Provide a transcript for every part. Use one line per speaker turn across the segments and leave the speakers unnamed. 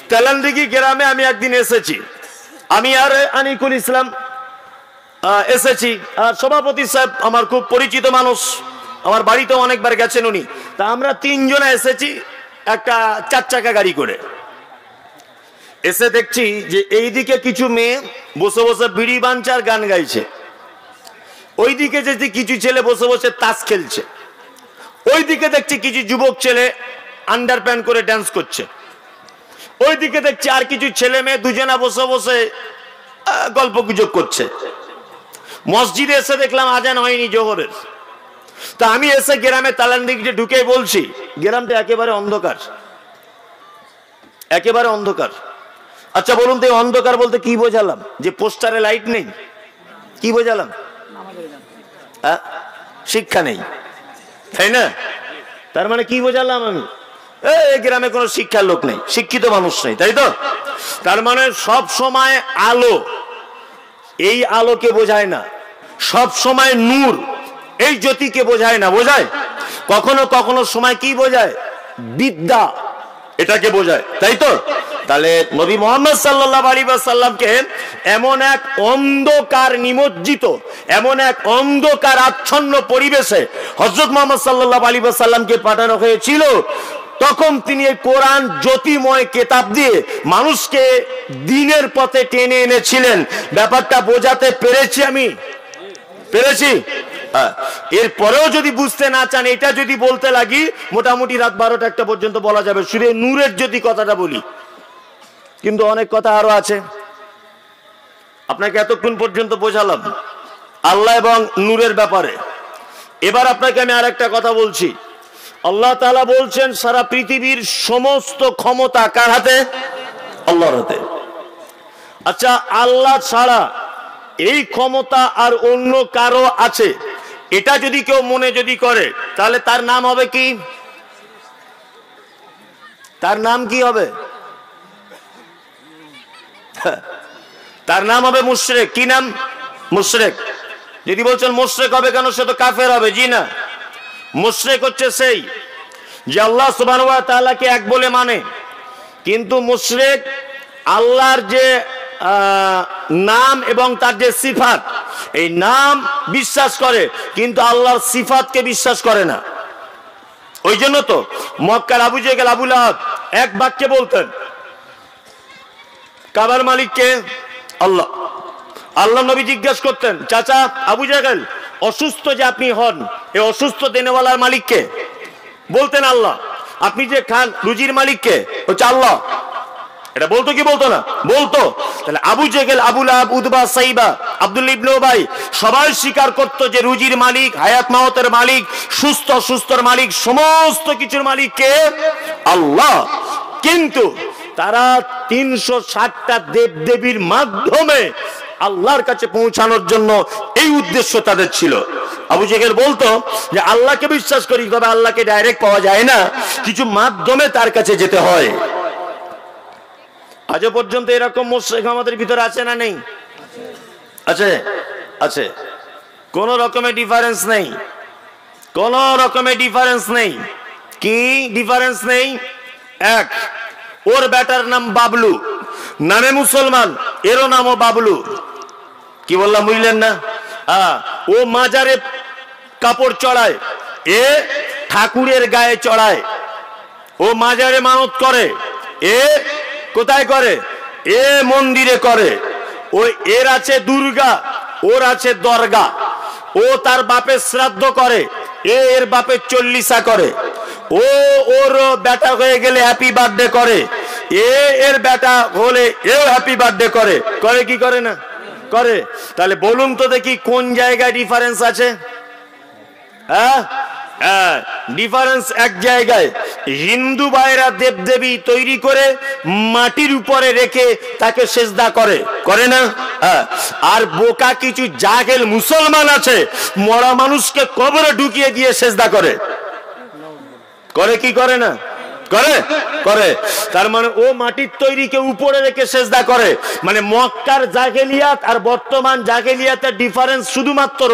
তেলানদিঘি গ্রামে আমি একদিন এসেছি, আমি আর আনিকুল ইসলাম এসেছি। আর সভাপতি সাহেব আমার খুব পরিচিত মানুষ, আমার বাড়িতেও অনেকবার গেছেন উনি। তা আমরা তিনজনে এসেছি একটা 4 চাকা গাড়ি করে। এসে দেখছি যে এইদিকে কিছু মেয়ে বসে বসে বিড়ি বানছে আর গান গাইছে, ওইদিকে দেখছি কিছু ছেলে বসে বসে তাস খেলছে, ওইদিকে দেখছি কিছু যুবক ছেলে আন্ডার প্যান্ট করে ড্যান্স করছে, ওইদিকে দেখছি আর কিছু ছেলে মেয়ে দুজনা বসে বসে গল্প গুজব করছে। মসজিদে এসে দেখলাম আজান হয়নি জোহরের। তা আমি এসে গ্রামে তালানদিঘিতে ঢুকে বলছি, গ্রামটা একেবারে অন্ধকার, একেবারে অন্ধকার। আচ্ছা বলুন তো অন্ধকার বলতে কি বোঝালাম? যে পোস্টারে লাইট নেই, কি বোঝালাম? শিক্ষা নেই, তাই না? তার মানে কি বোঝালাম আমি? এই গ্রামে কোনো শিক্ষার লোক নেই, শিক্ষিত মানুষ নেই, তাই তো? তার মানে সব সময় আলো, এই আলোকে বোঝায় না। সব সময় নূর, এই জ্যোতিকে বোঝায় না। বোঝায় কখনো কখনো সময় কি বোঝায়? বিদ্যা, এটাকে বোঝায়, তাই তো? তাহলে নবী মুহাম্মদ সাল্লাল্লাহু আলাইহি ওয়াসাল্লামকে এমন এক অন্ধকার নিমজ্জিত, এমন এক অন্ধকার আচ্ছন্ন পরিবেশে হযরত মুহাম্মদ সাল্লাল্লাহু আলাইহি ওয়াসাল্লামকে পাঠানো হয়েছিল। তখন তিনি এই কোরআন জ্যোতিময় কিতাব দিয়ে মানুষকে দ্বীনের পথে টেনে এনেছিলেন। ব্যাপারটা বোঝাতে পেরেছি আমি? পেরেছি? এরপরেও যদি বুঝতে না চান, এটা যদি বলতে লাগি মোটামুটি রাত 12টা 1টা পর্যন্ত বলা যাবে। শুধু নূরের যদি কথাটা বলি, কিন্তু অনেক কথা আরো আছে। আপনাকে এতক্ষণ পর্যন্ত বোঝালাম আল্লাহ এবং নূরের ব্যাপারে। এবার আপনাকে আমি আর একটা কথা বলছি। আল্লাহ তাআলা বলছেন সারা পৃথিবীর সমস্ত ক্ষমতা কার হাতে? আল্লাহর হাতে। আচ্ছা, আল্লাহ ছাড়া এই ক্ষমতা আর অন্য কারো আছে, এটা যদি কেউ মনে যদি করে, তাহলে তার নাম হবে কি? তার নাম কি হবে? তার নাম হবে মুশরিক। কি নাম? মুশরিক। যদি বলছেন মুশরিক হবে কেন, সে তো কাফের হবে। জি না, মুশরিক হচ্ছে সেই যে আল্লাহ সুবহানাহু ওয়া তাআলাকে এক বলে মানে, কিন্তু মুশরিক আল্লাহর যে নাম এবং তার যে সিফাত, এই নাম বিশ্বাস করে কিন্তু আল্লাহর সিফাতকে বিশ্বাস করে না। ওই জন্য তো মক্কার আবু জেহেল, আবু লাহাব এক বাক্যে বলতেন কাবার মালিক কে? আল্লাহ। আল্লাহ নবী জিজ্ঞেস করতেন, চাচা আবু জেহেল, অসুস্থ যে আপনি হন, এই অসুস্থ দেনেওয়ালার মালিক কে? বলতেন আল্লাহ। আপনি যে খান, রুজির মালিক কে? হচ্ছে আল্লাহ। এটা বলতো কি বলতো না? বলতো। তাহলে আবু জেহেল, আবু লাহাব, উতবা, সাইবা, আব্দুল্লাহ ইবনে উবাই সবাই স্বীকার করতো যে রুজির মালিক, হায়াত মাওতের মালিক, সুস্থ সুস্থর মালিক, সমস্ত কিছুর মালিক কে? আল্লাহ। কিন্তু তারা 360টা দেবদেবীর মাধ্যমে আল্লাহর কাছে পৌঁছানোর জন্য এই উদ্দেশ্য তাদের ছিল। আবু জেহেল বলতো যে আল্লাহকে বিশ্বাস করি, তবে আল্লাহকে ডাইরেক্ট পাওয়া যায় না, কিছু মাধ্যমে তার কাছে যেতে হয়। আজও পর্যন্ত এরকম মুশরিক আমাদের ভিতরে আছে না নেই? আছে, আছে। কোন রকমের ডিফারেন্স নেই, কোন রকমের ডিফারেন্স নেই। কি ডিফারেন্স নেই? এক, ওর বেটার নাম বাবলু, নামে মুসলমান, এরও নামও বাবলু। কি বললাম বুঝলেন না? ও মাজারে কাপড় চড়ায়, এ ঠাকুরের গায়ে চড়ায়। ও মাজারে মানত করে, এ কোথায় করে? এ মন্দিরে করে। ওই এর আছে দুর্গা, ওর আছে দরগা। ও তার বাপের শ্রাদ্ধ করে, এর বাপের চল্লিশা করে। ও ওর বেটা হয়ে গেলে হ্যাপি বার্থডে করে, এর বেটা হলে এও হ্যাপি বার্থডে করে। করে কি করে না? করে। তাহলে বলুন তো দেখি কোন জায়গায় ডিফারেন্স আছে? হ্যাঁ, ডিফারেন্স এক জায়গায়। হিন্দু ভাইরা দেবদেবী তৈরি করে মাটির উপরে রেখে তাকে সেজদা করে, করে না? আর বোকা কিছু জাহেল মুসলমান আছে, মরা মানুষকে কবরে ঢুকিয়ে দিয়ে সেজদা করে। করে কি করে না? করে করে। তার মানে ও মাটির তৈরিকে উপরে রেখে সেজদা করে। মানে মক্কার জাহেলিয়াত আর বর্তমান জাহেলিয়াতের ডিফারেন্স শুধুমাত্র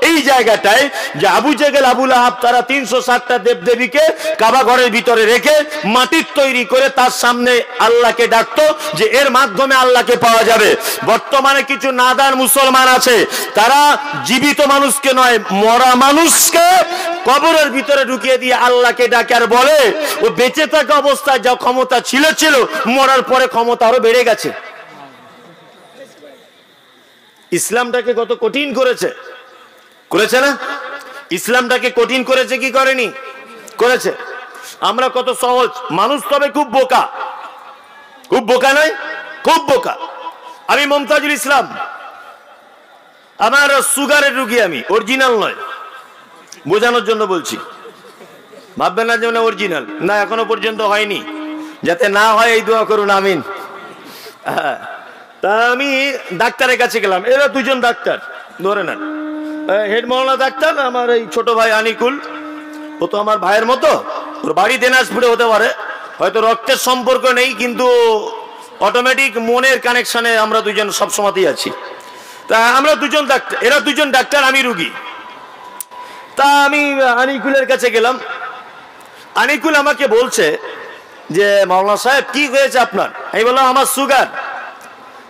এই জায়গাটায় যে আবু জেহেল আবু লাহাব তারা 360টা দেবদেবীকে কাবা ঘরের ভিতরে রেখে মাটির তৈরি করে তার সামনে আল্লাহকে ডাকতো যে এর মাধ্যমে আল্লাহকে পাওয়া যাবে। বর্তমানে কিছু নাদান মুসলমান আছে, তারা জীবিত মানুষকে নয় মরা মানুষকে কবরের ভিতরে ঢুকিয়ে দিয়ে আল্লাহকে ডাকে আর বলে ও বেঁচে থাকা অবস্থায় যা ক্ষমতা ছিল মরার পরে ক্ষমতা আরো বেড়ে গেছে। ইসলামটাকে কত কঠিন করেছে, করেছে না? ইসলামটাকে কঠিন করেছে কি করেনি? করেছে। আমরা কত সহজ মানুষ, তবে খুব বোকা। খুব বোকা নয়, খুব বোকা। আমি মমতাজুল ইসলাম, আমার সুগারের রুগী, আমি অরিজিনাল নয়, বোঝানোর জন্য বলছি, ভাববেন না যেন অরিজিনাল না, এখনো পর্যন্ত হয়নি, যাতে না হয় এই দোয়া করুন, আমিন। তা আমি ডাক্তারের কাছে গেলাম, এরা দুজন ডাক্তার ধরে নেন, হেড মৌলানা ডাক্তার, আমার এই ছোট ভাই আনিকুল, ও তো আমার ভাইয়ের মতো, ওর বাড়ি দিনাজপুরে হতে পারে, হয়তো রক্তের সম্পর্ক নেই, কিন্তু অটোমেটিক মনের কানেকশনে আমরা দুজন সবসময়তেই আছি। তা আমরা দুজন ডাক্তার, এরা দুজন ডাক্তার, আমি রুগী। তা আমি আনিকুলের কাছে গেলাম, আনিকুল আমাকে বলছে যে মাওলানা সাহেব কি হয়েছে আপনার? আমি বললাম আমার সুগার।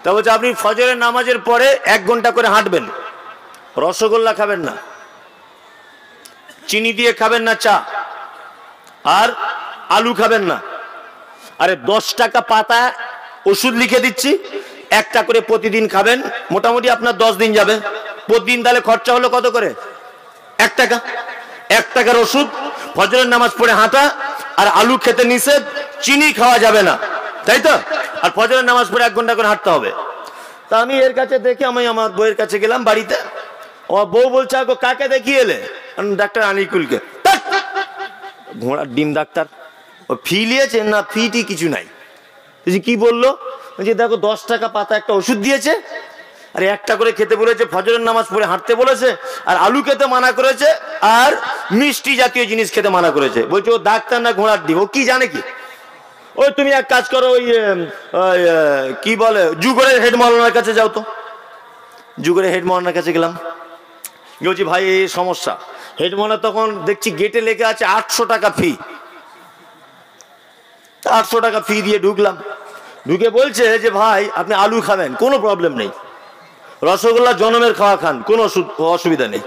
তা বলছে আপনি ফজরের নামাজের পরে 1 ঘন্টা করে হাঁটবেন, রসগোল্লা খাবেন না, চিনি দিয়ে খাবেন না চা, আর আলু খাবেন না। আরে 10 টাকা পাতা ওষুধ লিখে দিচ্ছি, 1টা করে প্রতিদিন খাবেন, মোটামুটি আপনার 10 দিন যাবে। প্রতিদিন তাহলে খরচা হলো কত করে? 1 টাকা। 1 টাকার ওষুধ, ফজরের নামাজ পড়ে হাঁটা, আর আলু খেতে নিষেধ, চিনি খাওয়া যাবে না, তাই তো? আর ফজরের নামাজ পড়ে 1 ঘন্টা করে হাঁটতে হবে। তা আমি এর কাছে দেখে আমি আমার বউয়ের কাছে গেলাম বাড়িতে, আমার বউ বলছে আগো কাকে দেখিয়ে এলে? ডাক্তার আনিকুলকে। ঘোড়ার ডিম ডাক্তার, ও ফি নিয়েছে না? ফিটি কিছু নাই। কি বললো? যে দেখো 10 টাকা পাতা একটা ওষুধ দিয়েছে, আর 1টা করে খেতে বলেছে, ফজরের নামাজ পড়ে হাঁটতে বলেছে, আর আলু খেতে মানা করেছে, আর মিষ্টি জাতীয় জিনিস খেতে মানা করেছে। বলছে ও ডাক্তার না ঘোড়ার ডিম, ও কি জানে কি? ওই তুমি এক কাজ করো, ওই কি বলে যুগরের হেড মৌলানার কাছে যাও তো। যুগরের হেড মৌলানার কাছে গেলাম, বলছি ভাই এই সমস্যা। হেড মৌলানা তখন দেখছি গেটে লেখা আছে 800 টাকা ফি। 800 টাকা ফি দিয়ে ঢুকলাম, ঢুকে বলছে যে ভাই আপনি আলু খাবেন, কোনো প্রবলেম নেই, রসগোল্লা জনমের খাওয়া খান, কোনো অসুবিধা নেই।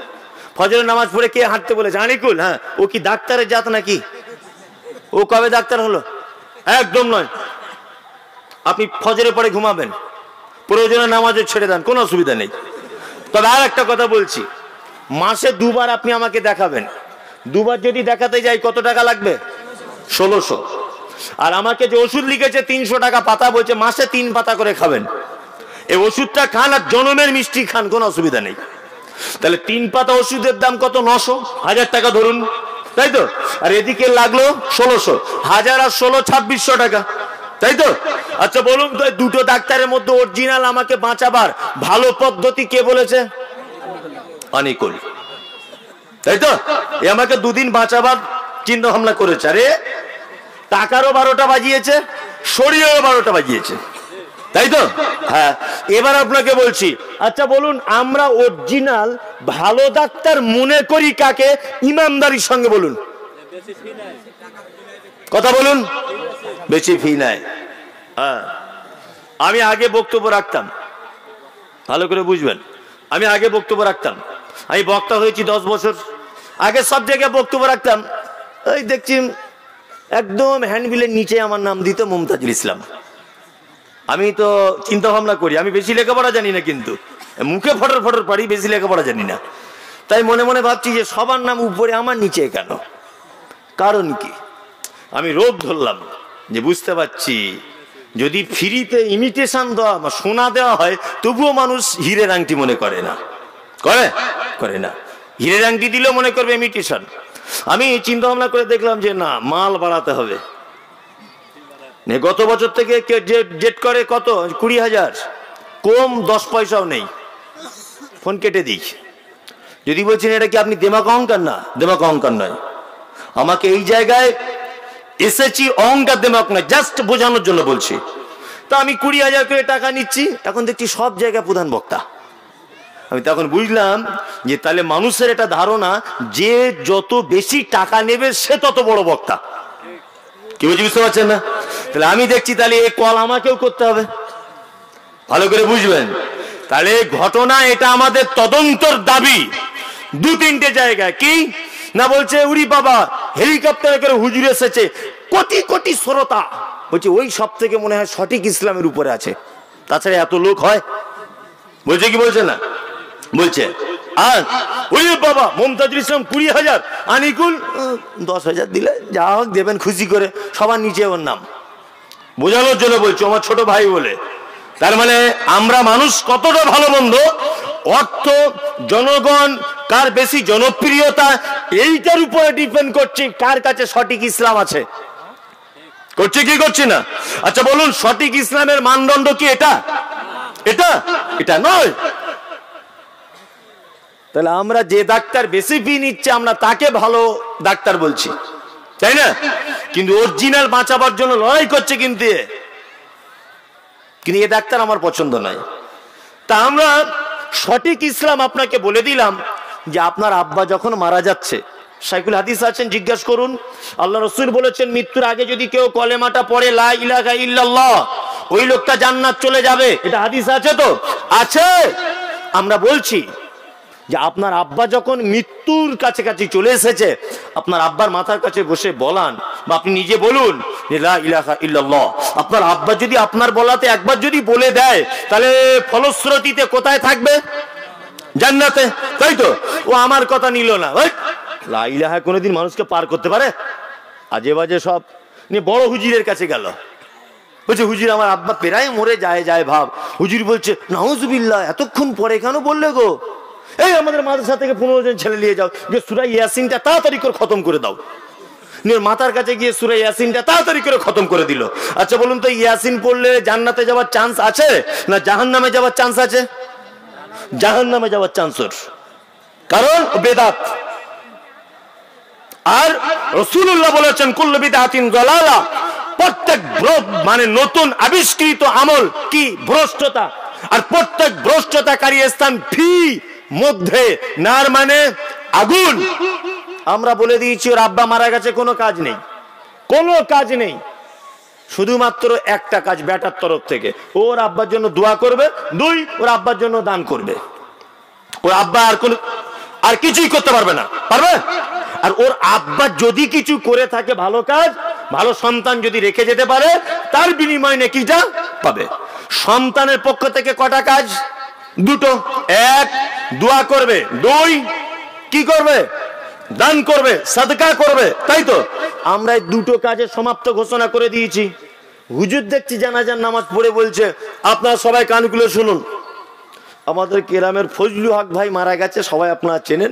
ফজরের নামাজ পড়ে কে হাঁটতে বলেছে? আনিকুল। হ্যাঁ, ও কি ডাক্তারের জাত নাকি? ও কবে ডাক্তার হলো? একদম নয়। আপনি ফজরে পরে ঘুমাবেন, প্রয়োজনে নামাজে ছেড়ে দেন, কোনো অসুবিধা নেই। তবে আর একটা কথা বলছি, মাসে 2 বার আপনি আমাকে দেখাবেন। 2 বার যদি দেখাতে যাই কত টাকা লাগবে? 1600। আর আমাকে যে ওষুধ লিখেছে 300 টাকা পাতা, বলছে মাসে 3 পাতা করে খাবেন। এই ওষুধটা খান আর জনমের মিষ্টি খান, কোনো অসুবিধা নেই। তাহলে 3 পাতা ওষুধের দাম কত? 900, 1000 টাকা ধরুন, তাই তো? আর এদিকে লাগলো 1600, 1000 আর 16, 2600 টাকা, তাই তো? আচ্ছা বলুন তো, দুটো ডাক্তারের মধ্যে অরিজিনাল আমাকে বাঁচাবার ভালো পদ্ধতি কে বলেছে? আনিকুল, তাই তো? এ আমাকে 2 দিন বাঁচাবার চিন্তা ভাবনা করেছে। আরে টাকারও 12টা বাজিয়েছে, শরীরেরও 12টা বাজিয়েছে, তাই তো? হ্যাঁ। এবার আপনাকে বলছি, আচ্ছা বলুন আমরা অরিজিনাল ভালো ডাক্তার মনে করি কাকে? ইমানদারির সঙ্গে বলুন, কথা বলুন। বেশি ফি নাই। হ্যাঁ, আমি আগে বক্তব্য রাখতাম, ভালো করে বুঝবেন, আমি আগে বক্তব্য রাখতাম। আমি বক্তা হয়েছি 10 বছর আগে, সব জায়গায় বক্তব্য রাখতাম। ওই দেখছি একদম হ্যান্ডবিলের নিচে আমার নাম দিত মমতাজুল ইসলাম। আমি তো চিন্তা ভাবনা করি, আমি বেশি লেখাপড়া জানি না, কিন্তু মুখে ফটর ফটর পারি, বেশি লেখাপড়া জানি না। তাই মনে মনে ভাবছি যে সবার নাম উপরে, আমার নিচে কেন? কারণ কি? আমি রোগ ধরলাম যে বুঝতে পারছি যদি ফ্রিতে ইমিটেশন দেওয়া, সোনা দেওয়া হয়, তবুও মানুষ হীরের আংটি মনে করে না, করে না। হীরের আংটি দিলেও মনে করবে ইমিটেশন। আমি চিন্তা ভাবনা করে দেখলাম যে না, মাল বাড়াতে হবে। গত বছর থেকে জেট করে কত? 20,000, কম 10 পয়সাও নেই। ফোন কেটে দিই। যদি বলছেন এটা কি আপনি দেমাক অহংকার? না, দেমাক অহংকার নয়। আমাকে এই জায়গায় এসেছি অহংকার দেমাক নয়, জাস্ট বোঝানোর জন্য বলছি। তা আমি 20,000 করে টাকা নিচ্ছি, এখন দেখছি সব জায়গায় প্রধান বক্তা। আমি তখন বুঝলাম যে তাহলে মানুষের এটা ধারণা যে যত বেশি টাকা নেবে সে তত বড় বক্তা। কি বলছি বুঝতে পারছেন না? তাহলে আমি দেখছি তাহলে এই কল আমাকেও করতে হবে, ভালো করে বুঝবেন। তাহলে ঘটনা এটা আমাদের তদন্তর দাবি। 2-3টে জায়গায় কি না বলছে, উরি বাবা হেলিকপ্টারে করে হুজুর এসেছে, কোটি কোটি শ্রোতা, বলছে ওই সব থেকে মনে হয় সঠিক ইসলামের উপরে আছে, তাছাড়া এত লোক হয়? বলছে কি বলছে না? বলছে। আর ওই বাবা মমতাজুল ইসলাম 20,000, আনিকুল 10,000 দিলে যা হোক দেবেন খুশি করে, সবার নিচে ওর নাম। বোঝানোর জন্য বলছো, আমার ছোট ভাই বলে। তার মানে আমরা মানুষ কতটা ভালো মন্দ, অর্থ, জনগণ, কার বেশি জনপ্রিয়তা, এইটার উপরে ডিপেন্ড করছে কার কাছে সঠিক ইসলাম আছে। করছে কি করছে না? আচ্ছা বলুন, সঠিক ইসলামের মানদণ্ড কি এটা? এটা এটা নয়। তাহলে আমরা যে ডাক্তার বেশি ফি নিচ্ছে আমরা তাকে ভালো ডাক্তার বলছি, তাই না? কিন্তু অরিজিনাল বাঁচাবার জন্য লড়াই করছে, কিন্তু এ ডাক্তার আমার পছন্দ নয়। তা আমরা সঠিক ইসলাম আপনাকে বলে দিলাম যে আপনার আব্বা যখন মারা যাচ্ছে, শাইখুল হাদিস আছেন, জিজ্ঞাসা করুন, আল্লাহ রাসূল বলেছেন মৃত্যুর আগে যদি কেউ কলেমাটা পড়ে লা ইলাহা ইল্লাল্লাহ, ওই লোকটা জান্নাত চলে যাবে। এটা হাদিস আছে তো? আছে। আমরা বলছি যে আপনার আব্বা যখন মৃত্যুর কাছাকাছি চলে এসেছে, আপনার আব্বার মাথার কাছে বসে বলান, বা আপনি নিজে বলুন লা ইলাহা ইল্লাল্লাহ। আপনার আব্বা যদি আপনার বলাতে একবার যদি বলে দেয়, তাহলে ফলশ্রুতিতে কোথায় থাকবে? জান্নাতে, তাই তো? ও আমার কথা নিল না, লা ইলাহা কোনোদিন মানুষকে পার করতে পারে? আজে বাজে সব নিয়ে বড় হুজুরের কাছে গেল, বলছে হুজুর আমার আব্বা প্রায় মরে যায় ভাব। হুজুর বলছে নাউজুবিল্লাহ, এতক্ষণ পরে কেন বললে গো? এই আমাদের মাদ্রাসা থেকে 15 জন ছেলে নিয়ে যাও, যে সূরা ইয়াসিনটা তাড়াতাড়ি করে খতম করে দাও। নিয়ে মাথার কাছে গিয়ে সূরা ইয়াসিনটা তাড়াতাড়ি করে খতম করে দিল। আচ্ছা বলুন তো, ইয়াসিন পড়লে জান্নাতে যাওয়ার চান্স আছে না জাহান্নামে যাওয়ার চান্স আছে? জাহান্নামে যাওয়ার চান্স ওর, কারণ বেদাত। আর রাসূলুল্লাহ বলেছেন কুল্লু বিদআতিন যালালা, প্রত্যেক মানে নতুন আবিষ্কৃত আমল কি? ভ্রষ্টতা। আর প্রত্যেক ভ্রষ্টতাকারী স্থান ফি মধ্যে নার মানে আগুন। আমরা বলে দিয়েছি ওর আব্বা মারা গেছে, কোনো কাজ নেই, কোনো কাজ নেই, শুধুমাত্র একটা কাজ বেটার তরফ থেকে, ওর আব্বার জন্য দোয়া করবে, 2 ওর আব্বার জন্য দান করবে। ওর আব্বা আর কিছুই করতে পারবে না, পারবে? আর ওর আব্বা যদি কিছু করে থাকে ভালো কাজ, ভালো সন্তান যদি রেখে যেতে পারে, তার বিনিময়ে নেকিটা পাবে। সন্তানের পক্ষ থেকে কটা কাজ? 2টো। 1 দোয়া করবে, 2 কি করবে? দান করবে, সাদকা করবে, তাই তো? আমরা এই 2টো কাজে সমাপ্ত ঘোষণা করে দিয়েছি। হুজুর দেখছি জানাজার নামাজ পড়ে বলছে, আপনারা সবাই কানগুলো শুনুন, আমাদের কেরামের ফজলু হক ভাই মারা গেছে, সবাই আপনারা চেনেন,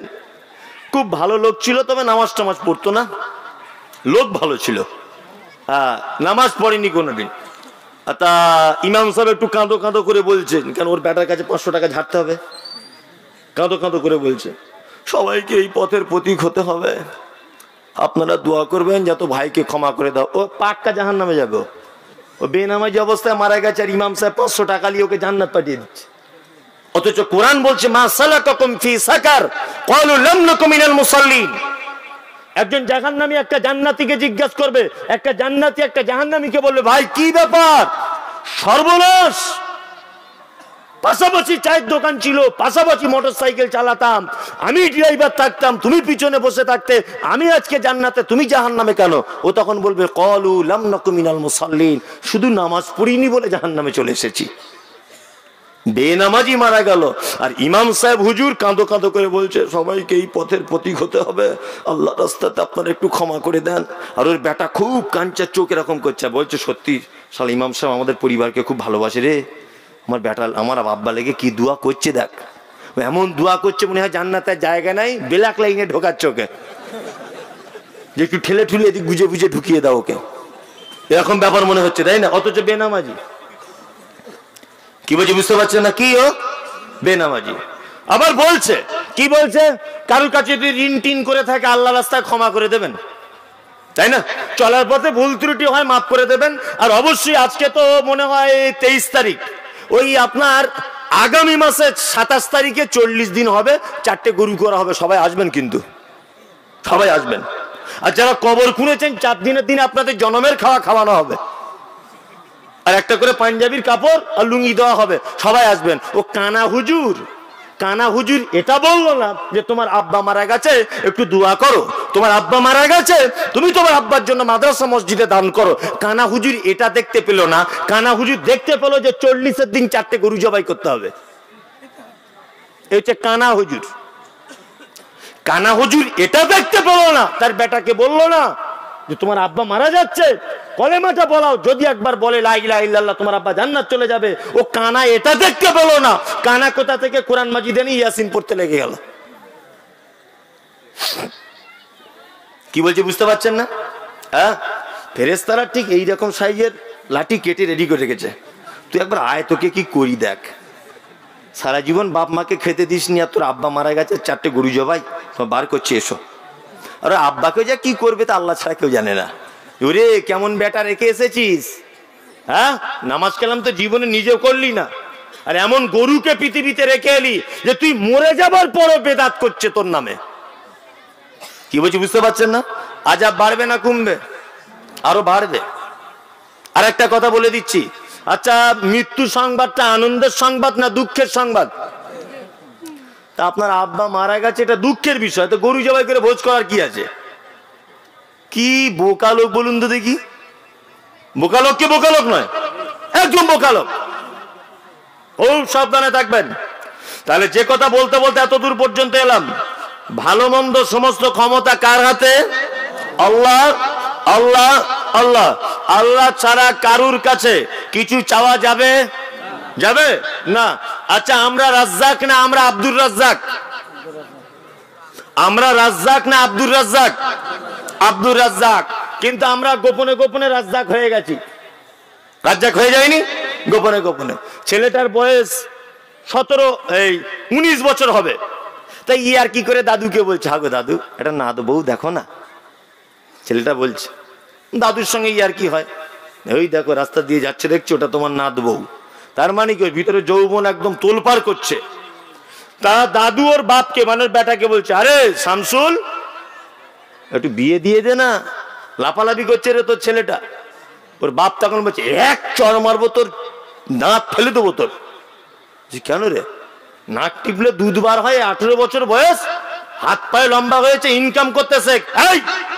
খুব ভালো লোক ছিল, তবে নামাজ টামাজ পড়তো না, লোক ভালো ছিল, নামাজ পড়েনি কোনোদিন। তা ইমাম সাহেব একটু কাঁদো কাঁদো করে বলছেন, কারণ ওর বেটার কাছে 500 টাকা ঝাড়তে হবে, কাঁদো কাঁদো করে বলছে সবাইকে এই পথের প্রতীক হতে হবে, আপনারা দোয়া করবেন যাতে ভাইকে ক্ষমা করে দাও। ও পাক্কা জাহান্নামে যাবে, ও বেনামাজি অবস্থায় মারা গেছে, আর ইমাম সাহেব 500 টাকা নিয়ে ওকে জান্নাত পাঠিয়ে দিচ্ছে। অথচ কোরআন বলছে মা সালাকাকুম ফি সাকার ক্বালু লাম নাকু মিনাল মুসাল্লিন। একজন জাহান্নামী একটা জান্নাতীকে জিজ্ঞাসা করবে, একটা জান্নাতী একটা জাহান্নামীকে বলবে, ভাই কি ব্যাপার? সর্বনাশ, পাশাপাশি চায়ের দোকান ছিল, পাশাপাশি মোটরসাইকেল চালাতাম, আমি ড্রাইভার থাকতাম, তুমি পিছনে বসে থাকতে, আমি আজকে জান্নাতে, তুমি জাহান্নামে কেন? ও তখন বলবে ক্বালু লাম নাকু মিনাল মুসাল্লিন, শুধু নামাজ পড়িনি বলে জাহান্নামে চলে এসেছি। বেনামাজি মারা গেল, আর ইমাম সাহেব হুজুর কাঁদো কাঁদো করে বলছে সবাইকে এই পথের প্রতীক হতে হবে, আল্লাহ রাস্তাতে আপনারা একটু ক্ষমা করে দেন। আর ওর বেটা খুব কাঞ্চার চোখ এরকম করছে, বলছে সত্যি শালা ইমাম সাহেব আমাদের পরিবারকে খুব ভালোবাসে রে, আমার বেটা আমার আব্বা লেগে কি দোয়া করছে দেখ, এমন দোয়া করছে মনে হয় জান্নাতের জায়গা নাই, ব্ল্যাক লাইনে ঢোকার চোখে, যে একটু ঠেলে ঠুলে এদিক বুঝে বুঝে ঢুকিয়ে দাও ওকে, এরকম ব্যাপার মনে হচ্ছে, তাই না? অথচ বেনামাজি। কি বলছে বুঝতে পারছেন না? কি ও বেনামাজি। আবার বলছে কি বলছে, কারোর কাছে যদি ঋণ টিন করে থাকে আল্লাহ রাস্তায় ক্ষমা করে দেবেন, তাই না? চলার পথে ভুল ত্রুটি হয়, মাফ করে দেবেন। আর অবশ্যই আজকে তো মনে হয় 23 তারিখ, ওই আপনার আগামী মাসে 27 তারিখে 40 দিন হবে, 4টে গরু করা হবে। সবাই আসবেন কিন্তু, সবাই আসবেন। আর যারা কবর খুঁড়েছেন 4 দিনের দিনে আপনাদের জনমের খাওয়ানো হবে, আর একটা করে পাঞ্জাবির কাপড় আর লুঙ্গি দেওয়া হবে। সবাই আসবেন। ও কানা হুজুর এটা বললো না যে তোমার আব্বা মারা গেছে একটু দোয়া করো, তোমার আব্বা মারা গেছে তুমি তোমার আব্বার জন্য মাদ্রাসা মসজিদে দান করো। কানা হুজুর এটা দেখতে পেল না। কানা হুজুর দেখতে পেল যে 40-এর দিন 4টে গরু জবাই করতে হবে। এই হচ্ছে কানা হুজুর। কানা হুজুর এটা দেখতে পেল না, তার বেটাকে বললো না যে তোমার আব্বা মারা যাচ্ছে, কলেমাটা বলাও, যদি একবার বলে লা ইলাহা ইল্লাল্লাহ তোমার আব্বা জান্নাত চলে যাবে। ও কানা এটা দেখতে পেল না। কানা কোথা থেকে কোরআন মাজিদে নিয়ে ইয়াসিন পড়তে লেগে গেল। কি বলছি বুঝতে পারছেন না? হ্যাঁ, ফেরেশতারা ঠিক এইরকম সাইজের লাঠি কেটে রেডি করে রেখেছে। তুই একবার আয়, তোকে কি করি দেখ। সারা জীবন বাপ মাকে খেতে দিস নি, আর তোর আব্বা মারা গেছে 4টে গরু জবাই বার করছে, এসো। আর আব্বাকে যা কি করবে তা আল্লাহ ছাড়া কেউ জানে না। ওরে কেমন বেটা রেখে এসেছিস, হ্যাঁ? নামাজ কালাম তো জীবনে নিজেও করলি না, আর এমন গরুকে পৃথিবীতে রেখে এলি যে তুই মরে যাবার পরও বেদাত করছে তোর নামে। কি বলছি বুঝতে পারছেন না? আজাব বাড়বে না কমবে? আরো বাড়বে। আর একটা কথা বলে দিচ্ছি, আচ্ছা মৃত্যু সংবাদটা আনন্দের সংবাদ না দুঃখের সংবাদ? তা আপনার আব্বা মারা গেছে এটা দুঃখের বিষয়, তো গরু জবাই করে ভোজ করার কি আছে? কি বোকা লোক বলুন তো দেখি। বোকা লোক কে বোকা লোক নয়, একদম বোকা লোক। খুব সাবধানে থাকবেন। তাহলে যে কথা বলতে বলতে এত দূর পর্যন্ত এলাম, ভালো মন্দ সমস্ত ক্ষমতা কার হাতে? আল্লাহ আল্লাহ আল্লাহ। আল্লাহ ছাড়া কারুর কাছে কিছু চাওয়া যাবে যাবে না। আচ্ছা আমরা রাজ্জাক না আমরা আব্দুর রাজ্জাক? আমরা রাজ্জাক না আব্দুর রাজ্জাক? আব্দুর রাজ্জাক। কিন্তু আমরা গোপনে গোপনে রাজ্জাক হয়ে গেছি। রাজ্জাক হয়ে যায়নি গোপনে গোপনে। ছেলেটার বয়স 19 বছর হবে। তাই আর কি করে দাদুকে বলছে, হাগো দাদু এটা নাদ বউ দেখো না। ছেলেটা বলছে, দাদুর সঙ্গে আর কি হয়, ওই দেখো রাস্তা দিয়ে যাচ্ছে দেখছো, ওটা তোমার নাদ বউ। তার মানে কি ভিতরে যৌবন একদম তোলপাড় করছে। তা দাদু ওর বাপকে মানে বেটাকে বলছে, আরে শামসুল একটু বিয়ে দিয়ে দে না, লাফালাফি করছে রে তোর ছেলেটা। ওর বাপ তখন বলছে, এক চড় মারবো তোর, দাঁত ফেলে দেবো তোর। কেন রে? নাক টিপলে দুধ বার হয়, 18 বছর বয়স, হাত পায়ে লম্বা হয়েছে, ইনকাম করতেছে,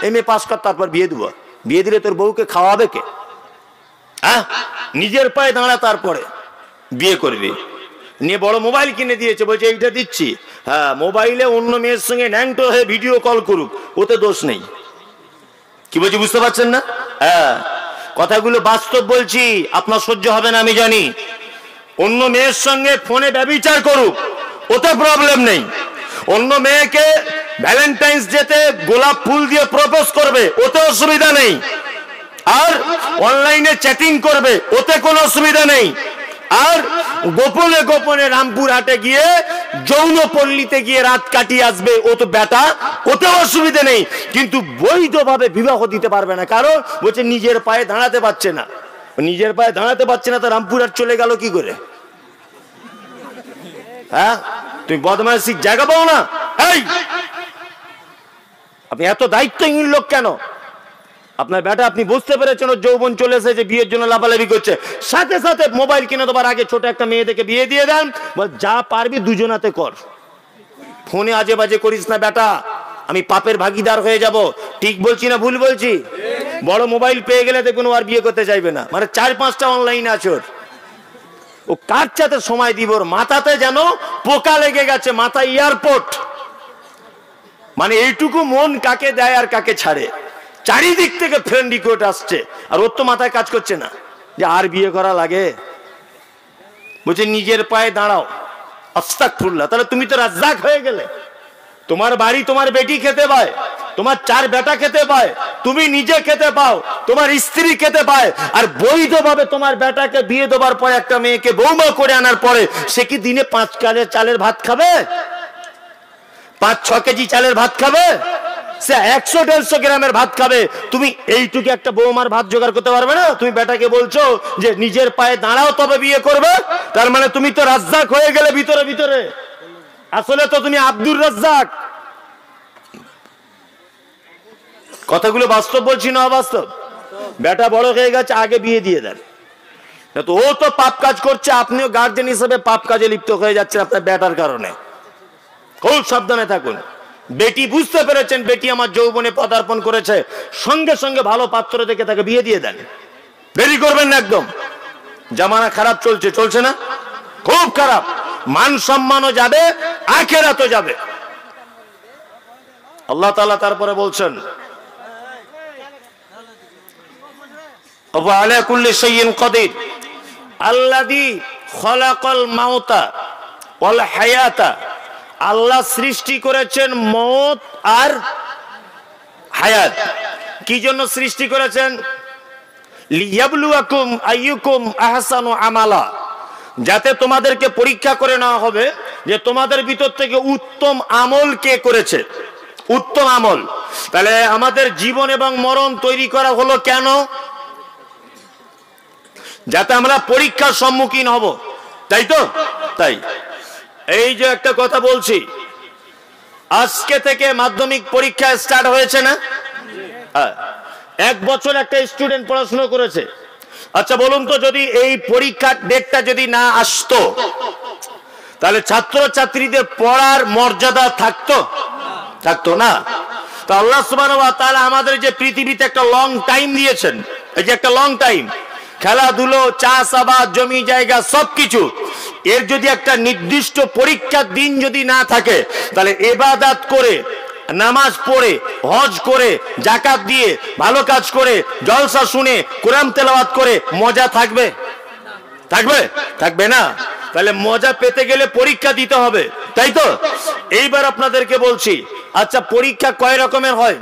এমএ পাস কর তারপর বিয়ে দেবো। বিয়ে দিলে তোর বউকে খাওয়াবে কে? হ্যাঁ, নিজের পায়ে দাঁড়া তারপরে বিয়ে করবি। নিয়ে বড় মোবাইল কিনে দিয়েছে, বলছে এইটা দিচ্ছি। হ্যাঁ, মোবাইলে অন্য মেয়ের সঙ্গে ন্যাংটো হয়ে ভিডিও কল করুক, ওতে দোষ নেই। কি বলছি বুঝতে পারছেন না? হ্যাঁ, কথাগুলো বাস্তব বলছি, আপনার সহ্য হবে না আমি জানি। অন্য মেয়ের সঙ্গে ফোনে ব্যভিচার করুক, ওতে প্রবলেম নেই। অন্য মেয়েকে ভ্যালেন্টাইন্স ডেতে গোলাপ ফুল দিয়ে প্রপোজ করবে, ওতে অসুবিধা নেই। আর অনলাইনে চ্যাটিং করবে, ওতে কোনো অসুবিধা নেই। আর গোপনে গোপনে রামপুর হাটে গিয়ে যৌন পল্লীতে গিয়ে রাত কাটিয়ে আসবে, ও তো বেটা, ওতে অসুবিধা নেই। কিন্তু বৈধভাবে বিবাহ দিতে পারবে না, কারণ বলছে নিজের পায়ে দাঁড়াতে পারছে না। নিজের পায়ে দাঁড়াতে পারছে না, তো রামপুর হাট চলে গেল কি করে? হ্যাঁ, তুমি বদমাইশির জায়গা পাও না। এই আপনি এত দায়িত্বহীন লোক কেন? আপনার বেটা আপনি বুঝতে পেরেছেন ওর যৌবন চলে এসেছে, বিয়ের জন্য লাফালাফি করছে, সাথে সাথে মোবাইল কিনে দেবার আগে ছোট একটা মেয়ে দেখে বিয়ে দিয়ে দেন। যা পারবি দুজনাতে কর, ফোনে আজে বাজে করিস না বেটা, আমি পাপের ভাগিদার হয়ে যাব। ঠিক বলছি না ভুল বলছি? বড় মোবাইল পেয়ে গেলে দেখুন আর বিয়ে করতে চাইবে না। মানে 4-5টা অনলাইন আছে ওর। ও কার সাথে সময় দিব? ওর মাথাতে যেন পোকা লেগে গেছে, মাথায় এয়ারপোর্ট। মানে এইটুকু মন কাকে দেয় আর কাকে ছাড়ে, চারিদিক থেকে ফ্রেন্ড রিকোয়েস্ট আসছে, আর ওর তো মাথায় কাজ করছে না যে আর বিয়ে করা লাগে। বলছে নিজের পায়ে দাঁড়াও। আস্তাগফিরুল্লাহ। তাহলে তুমি তো রাজ্জাক হয়ে গেলে। তোমার বাড়ি তোমার বেটি খেতে পায়, তোমার 4 বেটা খেতে পায়, তুমি নিজে খেতে পাও, তোমার স্ত্রী খেতে পায়। আর বৈধভাবে তোমার বেটাকে বিয়ে দেবার পরে একটা মেয়েকে বৌমা করে আনার পরে সে কি দিনে 5 চালের ভাত খাবে? 5-6 কেজি চালের ভাত খাবে? সে 100-150 গ্রামের ভাত খাবে, তুমি এইটুকু একটা বৌমার ভাত জোগাড় করতে পারবে না? তুমি বেটাকে বলছো যে নিজের পায়ে দাঁড়াও তবে বিয়ে করবে, তার মানে তুমি তো রাজ্জাক হয়ে গেলে ভিতরে ভিতরে, আসলে তো তুমি আব্দুর রাজ্জাক। কথাগুলো বাস্তব বলছি না অবাস্তব? বেটা বড় হয়ে গেছে, আগে বিয়ে দিয়ে দেন, তো ও তো পাপ কাজ করছে, আপনিও গার্জেন হিসেবে পাপ কাজে লিপ্ত হয়ে যাচ্ছেন আপনার বেটার কারণে। খুব সাবধানে থাকুন। বেটি বুঝতে পেরেছেন বেটি আমার যৌবনে পদার্পণ করেছে, সঙ্গে সঙ্গে ভালো পাত্র দেখে তাকে বিয়ে দিয়ে দেন, দেরি করবেন না একদম। জামানা খারাপ চলছে, চলছে না? খুব খারাপ, মান সম্মানও যাবে, আখিরাতও যাবে। আল্লাহ তাআলা তারপরে বলছেন ওয়া আলা কুল্লি শাইইন কাদির আল্লাযী খালাকাল মাউতা ওয়াল হায়াতা, আল্লাহ সৃষ্টি করেছেন মওত আর হায়াত। কি জন্য সৃষ্টি করেছেন? লিয়াবলুয়াকুম আইয়ুকুম আহসানু আমালা, যাতে তোমাদেরকে পরীক্ষা করে নেওয়া হবে যে তোমাদের ভিতর থেকে উত্তম আমল কে করেছে, উত্তম আমল। তাহলে আমাদের জীবন এবং মরণ তৈরি করা হলো কেন? যাতে আমরা পরীক্ষার সম্মুখীন হব, তাই তো? তাই এই যে একটা কথা বলছি, আজকে থেকে মাধ্যমিক পরীক্ষা স্টার্ট হয়েছে না? হ্যাঁ, 1 বছর একটা স্টুডেন্ট পড়াশোনা করেছে। আচ্ছা বলুন তো, যদি এই পরীক্ষার ডেটটা যদি না আসতো তাহলে ছাত্র ছাত্রীদের পড়ার মর্যাদা থাকতো? থাকতো না। তো আল্লাহ সুবহানাহু ওয়া তাআলা আমাদের যে পৃথিবীতে একটা লং টাইম দিয়েছেন, এই যে একটা লং টাইম, খেলাধুলো, চাষাবাদ, জমি জায়গা সবকিছু, এর যদি একটা নির্দিষ্ট পরীক্ষার দিন যদি না থাকে, তাহলে ইবাদত করে, নামাজ পড়ে, হজ করে, যাকাত দিয়ে, ভালো কাজ করে, জলসা শুনে, কোরআন তেলাওয়াত করে মজা থাকবে? থাকবে? থাকবে না। তাহলে মজা পেতে গেলে পরীক্ষা দিতে হবে, তাই তো? এইবার আপনাদেরকে বলছি, আচ্ছা পরীক্ষা কয় রকমের হয়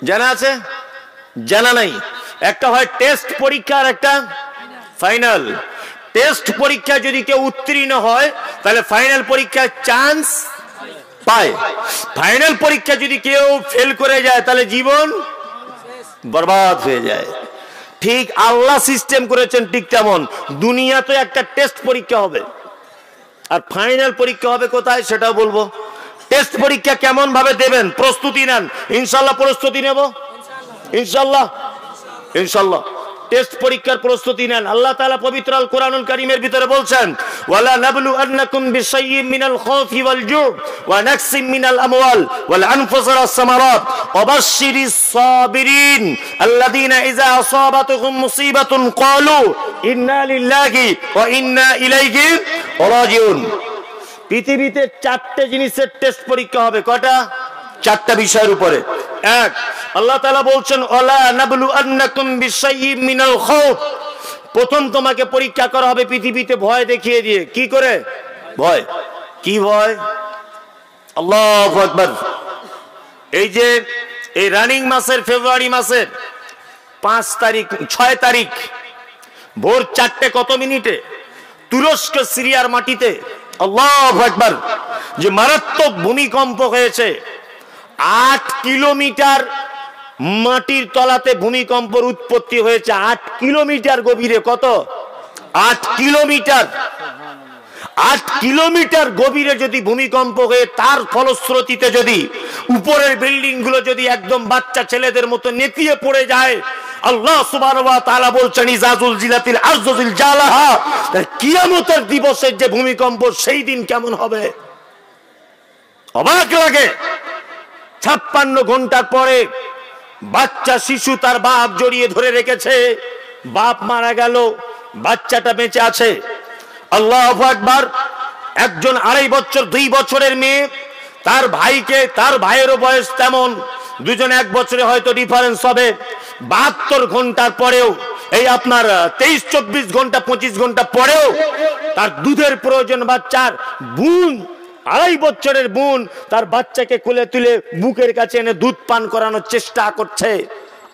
জানা আছে? জানা নাই? একটা হয় টেস্ট পরীক্ষা আর একটা ফাইনাল। টেস্ট পরীক্ষা যদি কেউ উত্তীর্ণ হয় তাহলে ফাইনাল পরীক্ষায় চান্স পায়। ফাইনাল পরীক্ষা যদি কেউ ফেল করে যায় তাহলে জীবন বরবাদ হয়ে যায়। ঠিক আল্লাহ সিস্টেম করেছেন ঠিক তেমন, দুনিয়াতে একটা টেস্ট পরীক্ষা হবে আর ফাইনাল পরীক্ষা হবে কোথায় সেটাও বলবো। টেস্ট পরীক্ষা কেমন ভাবে দেবেন, প্রস্তুতি নেন। ইনশাল্লাহ প্রস্তুতি নেব, ইনশাল্লাহ, ইনশাল্লাহ টেস্ট পরীক্ষার প্রস্তুতি নেন। আল্লাহ তাআলা পবিত্র আল কোরআনুল কারীমের ভিতরে বলছেন, ওয়ালা নাবলু আন্নাকুম বিশাইয়্যিম মিনাল খাউফি ওয়াল জু' ওয়া নাকসিম মিনাল আমওয়াল ওয়াল আনফুসি ওয়াস সামারাত ওয়া বাশশিরিস সাবিরিন আল্লাযীনা ইযা আসাবাতুহুম মুসিবাতুন ক্বালু ইন্না লিল্লাহি ওয়া ইন্না ইলাইহি রাজিউন। পৃথিবীতে 4টে জিনিসের টেস্ট পরীক্ষা হবে। কয়টা? 4টা বিষয়ের উপরে। এক, আল্লাহ তাআলা বলছেন ওয়ালা নাবলু আন্নাকুম বিশাইয়্যিম মিনাল খাউফ, প্রথম তোমাকে পরীক্ষা করা হবে পৃথিবীতে ভয় দেখিয়ে দিয়ে। কি করে ভয়? কি ভয়? আল্লাহু আকবার। এই যে এই রানিং মাসের ফেব্রুয়ারি মাসের 5 তারিখ 6 তারিখ ভোর 4টে কত মিনিটে তুরস্ক সিরিয়ার মাটিতে, আল্লাহু আকবার, যে মারাত্মক ভূমিকম্প হয়েছে। 8 কিলোমিটার মাটির তলাতে ভূমিকম্পের উৎপত্তি হয়েছে। 8 কিলোমিটার গভীরে। কত? 8 কিলোমিটার। 8 কিলোমিটার গভীরে যদি ভূমিকম্প হয়ে তার ফলশ্রুতিতে যদি উপরের বিল্ডিং গুলো যদি একদম বাচ্চা ছেলেদের মতো নেতিয়ে পড়ে যায়, আল্লাহ সুবহানাহু ওয়া তাআলা বলছেন ইযা যুলজিলাতিল আরযু জিলজালাহা, কিয়ামতের দিবসের যে ভূমিকম্প সেই দিন কেমন হবে অবাক লাগে। 56 ঘন্টার পরে বাচ্চা শিশু তার বাপ জড়িয়ে ধরে রেখেছে, বাপ মারা গেল, বাচ্চাটা বেঁচে আছে। আল্লাহু আকবার। একজন 2.5 বছর 2 বছরের মেয়ে তার ভাইকে, তার ভাইয়েরও বয়স তেমন, দুজন 1 বছরে হয়তো ডিফারেন্স হবে। 72 ঘন্টার পরেও, এই আপনার 23-24 ঘন্টা 25 ঘন্টা পরেও তার দুধের প্রয়োজন। বাচ্চার বোন, 2.5 বছরের বোন তার বাচ্চাকে কোলে তুলে বুকের কাছে এনে দুধ পান করানোর চেষ্টা করছে।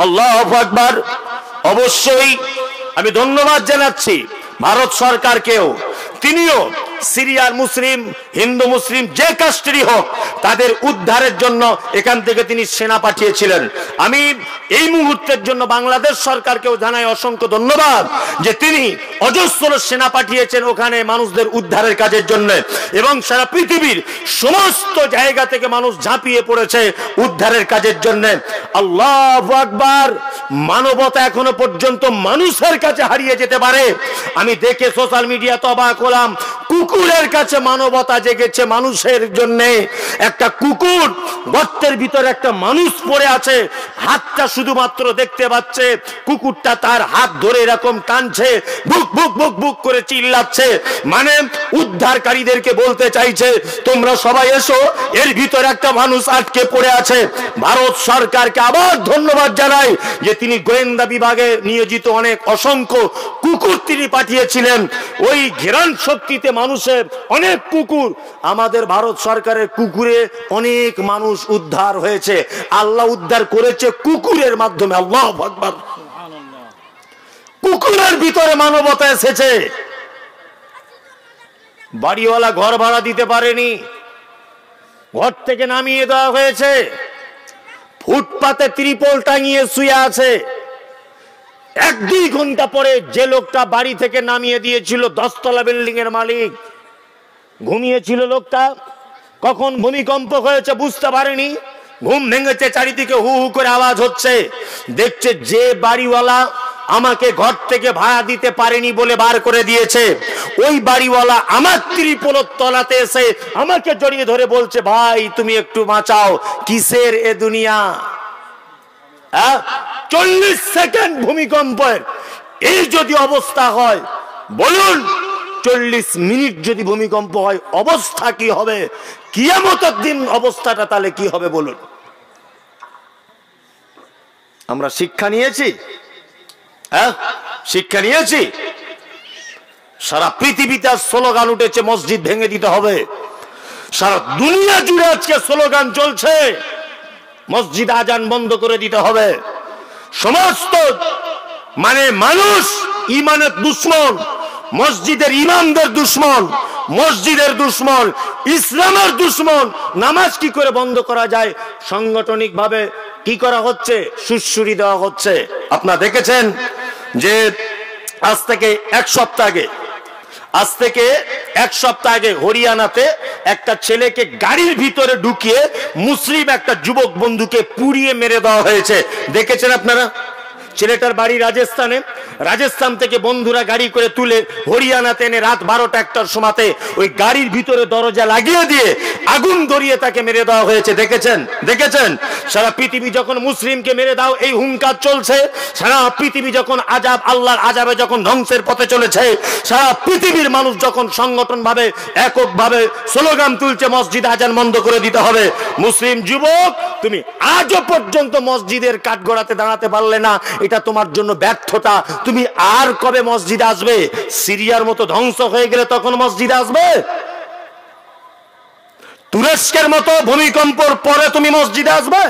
আল্লাহু আকবার। অবশ্যই আমি ধন্যবাদ জানাচ্ছি ভারত সরকারকেও, তিনিও সিরিয়ার মুসলিম, হিন্দু মুসলিম যে কাস্টেরই হোক, তাদের উদ্ধারের জন্য এখান থেকে তিনি সেনা পাঠিয়েছিলেন। আমি এই মুহূর্তের জন্য বাংলাদেশ সরকারকেও জানাই অসংখ্য ধন্যবাদ যে তিনি অজস্র সেনা পাঠিয়েছেন ওখানে মানুষদের উদ্ধারের কাজের জন্য, এবং সারা পৃথিবীর সমস্ত জায়গা থেকে মানুষ ঝাঁপিয়ে পড়েছে উদ্ধারের কাজের জন্য। আল্লাহু আকবার। মানবতা এখনো পর্যন্ত মানুষের কাছে হারিয়ে যেতে পারে। আমি দেখে সোশ্যাল মিডিয়াতে অবাক হলাম, কুকুরের কাছে মানবতা জেগেছে মানুষের জন্য। একটা কুকুর গর্তের ভিতরে একটা মানুষ পড়ে আছে, হাতটা শুধুমাত্র দেখতে পাচ্ছে, কুকুরটা তার হাত ধরে এরকম টানছে, বুক বুক বুক বুক করে চিল্লাচ্ছে, মানে উদ্ধারকারীদেরকে বলতে চাইছে তোমরা সবাই এসো, এর ভিতরে একটা মানুষ আটকে পড়ে আছে। ভারত সরকারকে আবার ধন্যবাদ জানাই যে তিনি গোয়েন্দা বিভাগে নিয়োজিত অনেক অসংখ্য কুকুর তিনি পাঠিয়েছিলেন। ওই ঘেরান শক্তিতে মানুষের অনেক কুকুর, আমাদের ভারত সরকারের কুকুরে অনেক মানুষ উদ্ধার হয়েছে। আল্লাহ উদ্ধার করেছে কুকুরের মাধ্যমে। আল্লাহু আকবার। কুকুরের ভিতরে মানবতা এসেছে। বাড়িওয়ালা ঘর ভাড়া দিতে পারেনি, ঘর থেকে নামিয়ে দেওয়া হয়েছে, ফুটপাতে ত্রিপল টাঙিয়ে শুয়ে আছে। 1-2 ঘন্টা পরে যে লোকটা বাড়ি থেকে নামিয়ে দিয়েছিল, 10 তলা বিল্ডিং এর মালিক, ঘুমিয়েছিল লোকটা, কখন ভূমিকম্প হয়েছে বুঝতে পারেনি, ঘুম ভেঙেছে, চারিদিকে হু হু করে আওয়াজ হচ্ছে, দেখছে যে বাড়িওয়ালা আমাকে ঘর থেকে ভাড়া দিতে পারেনি বলে বার করে দিয়েছে, ওই বাড়িওয়ালা আমার ত্রিপলের তলাতে এসে আমাকে জড়িয়ে ধরে বলছে ভাই তুমি একটু বাঁচাও। কিসের এ দুনিয়া? 40 সেকেন্ড ভূমিকম্পের এই যদি অবস্থা হয়, বলুন 40 মিনিট যদি ভূমিকম্প হয় অবস্থা কি হবে? কিয়ামতের দিন অবস্থাটা তাহলে কি হবে বলুন? আমরা শিক্ষা নিয়েছি? শিক্ষা নিয়েছি? সারা পৃথিবীতে স্লোগান উঠেছে মসজিদ ভেঙে দিতে হবে। সারা দুনিয়া জুড়ে আজকে স্লোগান চলছে মসজিদ আজান বন্ধ করে দিতে হবে। সমস্ত মানে মানুষ ইমানের দুশ্মন, মসজিদের ইমামদের দুশ্মন, মসজিদের দুশ্মন, ইসলামের দুশ্মন। নামাজ কি করে বন্ধ করা যায় সাংগঠনিক ভাবে কি করা হচ্ছে? সুশ্রুরি দেওয়া হচ্ছে। আপনারা দেখেছেন যে আজ থেকে এক সপ্তাহ আগে হরিয়ানাতে একটা ছেলেকে গাড়ির ভিতরে ঢুকিয়ে মুসলিম একটা যুবক বন্ধুকে পুড়িয়ে মেরে দেওয়া হয়েছে। দেখেছেন আপনারা? ছেলেটার বাড়ি রাজস্থানে, রাজস্থান থেকে বন্ধুরা গাড়ি করে তুলে হরিয়ানাতে এনে রাত 12টা-1টার সময়তে ওই গাড়ির ভিতরে দরজা লাগিয়ে দিয়ে আগুন ধরিয়ে তাকে মেরে দেওয়া হয়েছে। দেখেছেন? সারা পৃথিবী যখন মুসলিমকে মেরে দাও এই হুঙ্কার চলছে, সারা পৃথিবী যখন আযাব, আল্লাহর আযাবে যখন ধ্বংসের পথে চলেছে, সারা পৃথিবীর মানুষ যখন সংগঠন ভাবে এককভাবে স্লোগান তুলছে মসজিদ আজান বন্ধ করে দিতে হবে, মুসলিম যুবক তুমি আজও পর্যন্ত মসজিদের কাঠগড়াতে দাঁড়াতে পারলে না, এটা তোমার জন্য ব্যর্থতা। তুমি আর কবে মসজিদে আসবে? সিরিয়ার মতো ধ্বংস হয়ে গেলে তখন মসজিদে আসবে? তুরস্কের মতো ভূমিকম্পর পরে তুমি মসজিদে আসবে?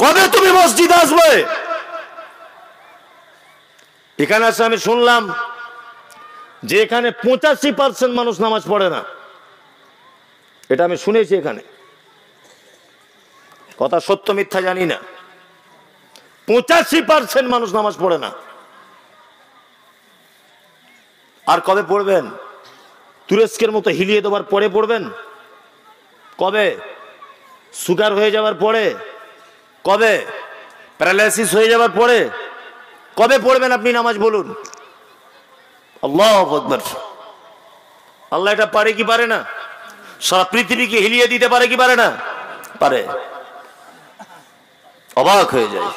কবে তুমি মসজিদে আসবে? এখানে আছে আমি শুনলাম যে এখানে 85% মানুষ নামাজ পড়ে না। এটা আমি শুনেছি এখানে, কথা সত্য মিথ্যা জানি না। 85% মানুষ নামাজ পড়ে না। আর কবে পড়বেন? তুরস্কের মতো হিলিয়ে দেওয়ার পরে পড়বেন? কবে? সুগার হয়ে যাওয়ার পরে? কবে? প্যারালাইসিস হয়ে যাওয়ার পরে? কবে পড়বেন আপনি নামাজ বলুন? আল্লাহু আকবার। আল্লাহ এটা পারে কি পারে না? সারা পৃথিবীকে হিলিয়ে দিতে পারে কি পারে না? পারে। অবাক হয়ে যায়।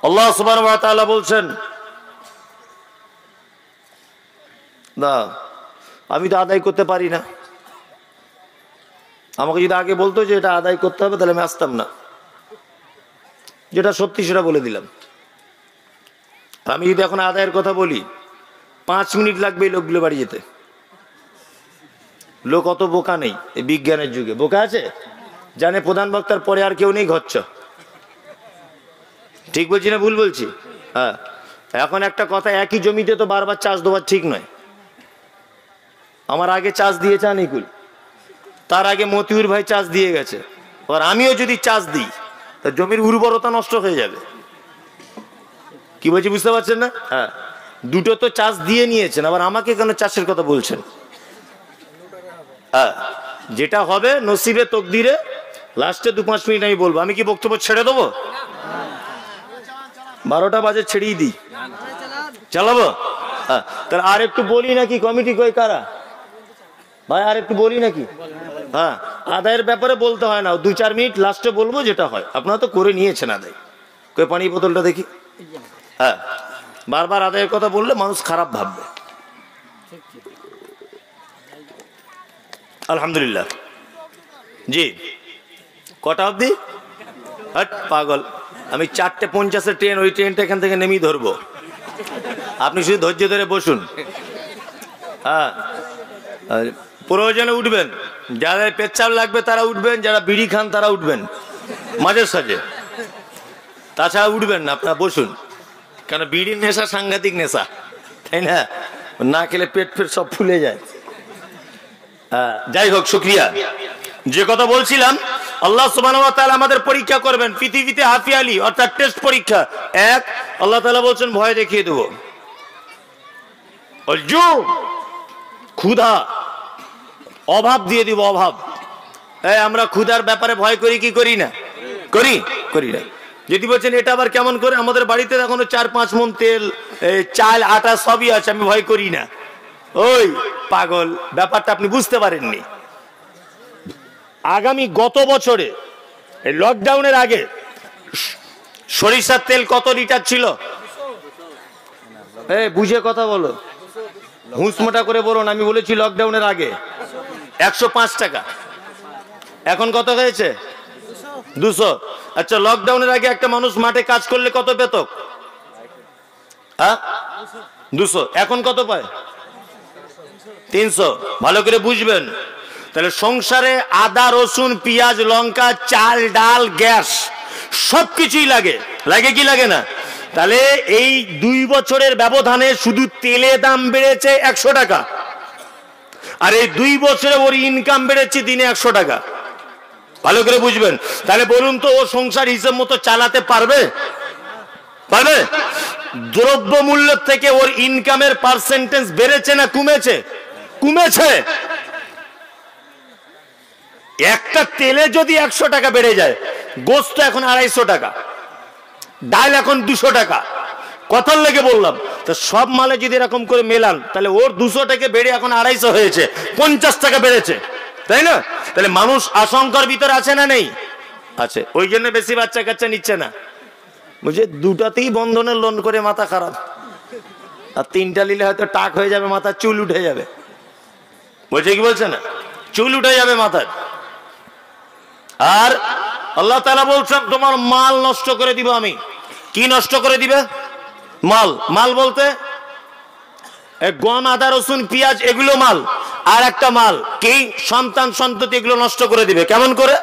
আল্লাহ সুবহানাহু ওয়া তাআলা বলছেন, না আমি তো আদায় করতে পারি না। আমাকে যদি আগে বলতো যে এটা আদায় করতে হবে তাহলে আমি আসতাম না। যেটা সত্যি সেটা বলে দিলাম। আমি যদি এখন আদায়ের কথা বলি 5 মিনিট লাগবে এই লোকগুলো বাড়ি যেতে। লোক অত বোকা নেই এই বিজ্ঞানের যুগে। বোকা আছে? জানে প্রধান বক্তার পরে আর কেউ নেই, ঘচ্ছ। ঠিক বলছি না ভুল বলছি? হ্যাঁ। এখন একটা কথা, একই জমিতে তো বারবার চাষ দেওয়া ঠিক নয়। আমার আগে চাষ দিয়েছে আনিকুল, তার আগে মতিউর ভাই চাষ দিয়ে গেছে, আর আমিও যদি চাষ দিই তা জমির উর্বরতা নষ্ট হয়ে যাবে। কি বলছি বুঝতে পারছেন না? হ্যাঁ, দুটো তো চাষ দিয়ে নিয়েছেন, আবার আমাকে কেন চাষের কথা বলছেন? হ্যাঁ, যেটা হবে নসিবে তকদিরে, লাস্টে 2-5 মিনিট আমি বলবো। আমি কি বক্তব্য ছেড়ে দেবো? 12টা বাজে ছেড়েই দিই, চালাবো? হ্যাঁ, তাহলে আর একটু বলি নাকি? কমিটি কই কারা ভাই, আর একটু বলি নাকি? হ্যাঁ, আদায়ের ব্যাপারে বলতে হয় না, 2-4 মিনিট লাস্টে বলবো যেটা হয়। আপনারা তো করে নিয়েছেন আদায়। কই পানি বোতলটা দেখি। হ্যাঁ, বারবার আদায়ের কথা বললে মানুষ খারাপ ভাববে। আলহামদুলিল্লাহ। জি, কটা অবধি? হট পাগল, আমি 4:50 ট্রেন, ওই ট্রেনটা এখান থেকে নেমেই ধরবো। আপনি শুধু ধৈর্য ধরে বসুন। হ্যাঁ, প্রয়োজনে উঠবেন, যাদের পেচ্ছাপ লাগবে তারা উঠবেন, যারা বিড়ি খান তারা উঠবেন মাঝে সাঝে, তাছাড়া উঠবেন না, আপনারা বসুন। কেন, বিড়ির নেশা সাংঘাতিক নেশা, তাই না? না খেলে পেট ফেট সব ফুলে যায়। যাই হোক, শুকরিয়া। যে কথা বলছিলাম, আল্লাহ সুবহানাহু ওয়া তাআলা আমাদের পরীক্ষা করবেন পৃথিবীতে হাফিয়ালি, অর্থাৎ টেস্ট পরীক্ষা। এক, আল্লাহ তাআলা বলছেন ভয় দেখিয়ে দেবো। ক্ষুধা, অভাব দিয়ে দিব, অভাব। আমরা ক্ষুধার ব্যাপারে ভয় করি কি করি না? করি না। যদি বলছেন এটা আবার কেমন করে, আমাদের বাড়িতে এখনো 4-5 মণ তেল, চাল, আটা সবই আছে, আমি ভয় করি না। ওই পাগল, ব্যাপারটা আপনি বুঝতে পারেননি। গত বছরে লকডাউনের আগে সরিষার তেল কত লিটার ছিল? বুঝে কথা বলো, হুঁসমোটা করে বলুন। আমি বলেছি লকডাউনের আগে 105 টাকা, এখন কত হয়েছে? 200। আচ্ছা, লকডাউনের আগে একটা মানুষ মাঠে কাজ করলে কত পেত? 200। এখন কত পায়? 300। ভালো করে বুঝবেন। তাহলে সংসারে আদা, রসুন, পেঁয়াজ, লঙ্কা, চাল, ডাল, গ্যাস সবকিছুই লাগে, লাগে কি লাগে না? তাহলে এই 2 বছরের ব্যবধানে শুধু তেলে দাম বেড়েছে 100 টাকা, আর এই 2 বছরে ওর ইনকাম বেড়েছে দিনে 100 টাকা। ভালো করে বুঝবেন। তাহলে বলুন তো, ও সংসার হিসেব মতো চালাতে পারবে? দ্রব্য মূল্যের থেকে ওর ইনকামের পার্সেন্টেজ বেড়েছে না কমেছে? কমেছে। একটা তেলে যদি 100 টাকা বেড়ে যায়, গোস্ত এখন 250 টাকা, ডাল এখন 200 টাকা। কথার লেগে বললাম, তো সব মালে যদি এরকম করে মেলান, তাহলে ওর 200 টাকা বেড়ে এখন 250 হয়েছে, 50 টাকা বেড়েছে, তাই না? তাহলে মানুষ আশঙ্কার ভিতরে আছে না নেই? আছে। ওই জন্য বেশি বাচ্চা কাচ্চা নিচ্ছে না, বুঝে? 2টাতেই বন্ধনের লোন করে মাথা খারাপ, আর 3টা নিলে হয়তো টাক হয়ে যাবে, মাথার চুল উঠে যাবে। বলছে কি বলছে না? চুল উঠে যাবে মাথার। আর আল্লাহ তাআলা বলছেন তোমার মাল নষ্ট করে দিব আমি। কি নষ্ট করে দিবে? মাল বলতে গম, আদা, রসুন, পেঁয়াজ, এগুলো মাল। আর একটা মাল কি? সন্তান সন্ততি, এগুলো নষ্ট করে দিবে। কেমন করে?